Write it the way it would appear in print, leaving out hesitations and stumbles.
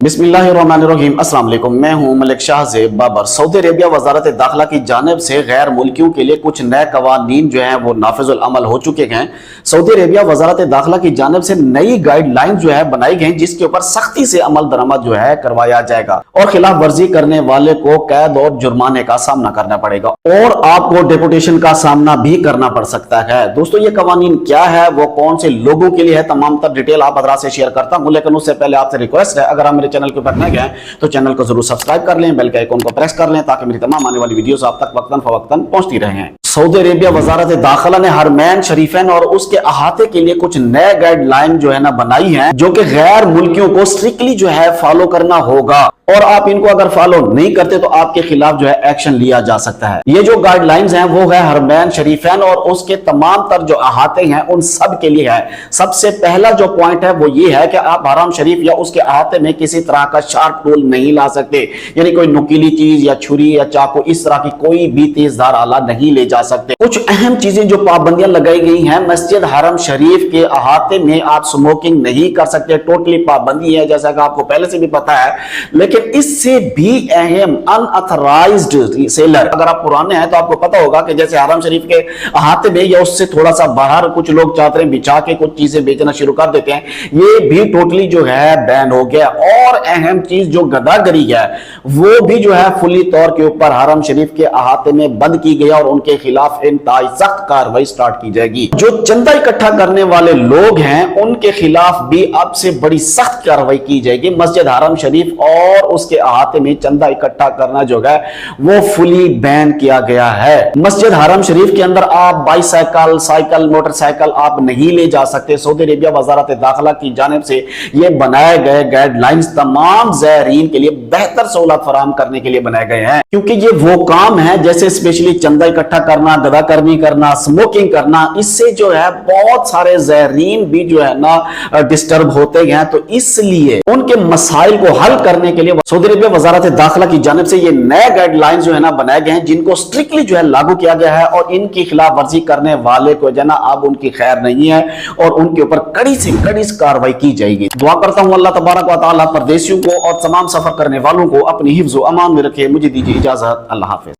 बिस्मिल्लाहिर्रहमानिर्रहीम। अस्सलाम वालेकुम। मैं हूं मलिक शाह ज़ेब बाबर। सऊदी अरेबिया वजारत दाखिला की जानिब से गैर मुल्कियों के लिए कुछ नए कवानीन जो हैं वो नाफिजुल अमल हो चुके हैं। सऊदी अरेबिया वजारत दाखिला की जानिब से नई गाइडलाइन जो है बनाई गई, जिसके ऊपर सख्ती से अमल दरामद जो है करवाया जाएगा और खिलाफ वर्जी करने वाले को कैद और जुर्माने का सामना करना पड़ेगा और आपको डेपुटेशन का सामना भी करना पड़ सकता है। दोस्तों, ये कवानीन क्या है, वो कौन से लोगों के लिए है, तमाम तर डिटेल आप हजरात से शेयर करता हूं। लेकिन उससे पहले आपसे रिक्वेस्ट है, अगर आप मेरे चैनल के ऊपर नए हैं तो चैनल को जरूर सब्सक्राइब कर लें, बेल के आइकन को प्रेस कर लें ताकि मेरी तमाम आने वाली वीडियोस आप तक वक्तन फवक्तन पहुंचती रहें। सऊदी अरेबिया वजारत दाखिला ने हरमैन शरीफैन और उसके अहाते के लिए कुछ नए गाइडलाइन जो है ना बनाई है, जो कि गैर मुल्कियों को स्ट्रिक्टली जो है फॉलो करना होगा और आप इनको अगर फॉलो नहीं करते तो आपके खिलाफ जो है एक्शन लिया जा सकता है। ये जो गाइडलाइंस हैं वो है हरमैन शरीफैन और उसके तमाम तर जो अहाते हैं उन सब के लिए है। सबसे पहला जो पॉइंट है वो ये है कि आप हरम शरीफ या उसके अहाते में किसी तरह का शार्प टूल नहीं ला सकते, यानी कोई नुकीली चीज या छुरी या चाकू, इस तरह की कोई भी तेजधार आला नहीं ले जा सकते। कुछ अहम चीजें जो पाबंदियां लगाई गई हैं, मस्जिद हरम शरीफ के अहाते में आप स्मोकिंग नहीं कर सकते, टोटली पाबंदी है, जैसा कि आपको पहले से भी पता है। लेकिन इससे भी अहम अनऑथराइज्ड सेलर, अगर आप पुराने हैं तो आपको पता होगा कि जैसे हरम शरीफ के अहाते में या उससे थोड़ा सा बाहर कुछ लोग चादरें बिछा के कुछ चीजें बेचना शुरू कर देते हैं, ये भी टोटली जो है बैन हो गया। और अहम चीज जो गदागरी है वो भी जो है फुली तौर के ऊपर हरम शरीफ के अहाते में बंद की गई और उनके खिलाफ इंतहाई सख्त कार्रवाई स्टार्ट की जाएगी। जो चंदा इकट्ठा करने वाले लोग हैं उनके खिलाफ भी अब से बड़ी सख्त कार्रवाई की जाएगी। मस्जिद हरम शरीफ और उसके अहाते में चंदा इकट्ठा करना जो है वो फुली बैन किया गया है। मस्जिद हरम शरीफ के अंदर आप बाइसाइकिल, साइकिल, मोटरसाइकिल आप नहीं ले जा सकते। सऊदी अरेबिया वजारत दाखिला की जानिब से ये बनाए गए गाइडलाइंस तमाम ज़ायरीन के लिए बेहतर सहूलत फराहम करने के लिए बनाए गए हैं, क्योंकि ये वो काम है जैसे स्पेशली चंदा इकट्ठा करना, गदाकरनी करना, स्मोकिंग करना, इससे जो है बहुत सारे ज़ायरीन भी जो है ना डिस्टर्ब होते हैं। तो इसलिए उनके मसाइल को हल करने के लिए सऊदी अरेबिया वजारत दाखिला की जानिब से ये नए गाइडलाइंस जो है ना बनाए गए हैं, जिनको स्ट्रिक्टली जो है लागू किया गया है और इनकी खिलाफ वर्जी करने वाले को जो है ना अब उनकी खैर नहीं है और उनके ऊपर कड़ी से कड़ी कार्रवाई की जाएगी। दुआ करता हूं अल्लाह तबारक व तआला परदेशियों को और तमाम सफर करने वालों को अपनी हिफ्ज़ व अमान में रखे। मुझे दीजिए इजाजत। अल्लाह हाफिज।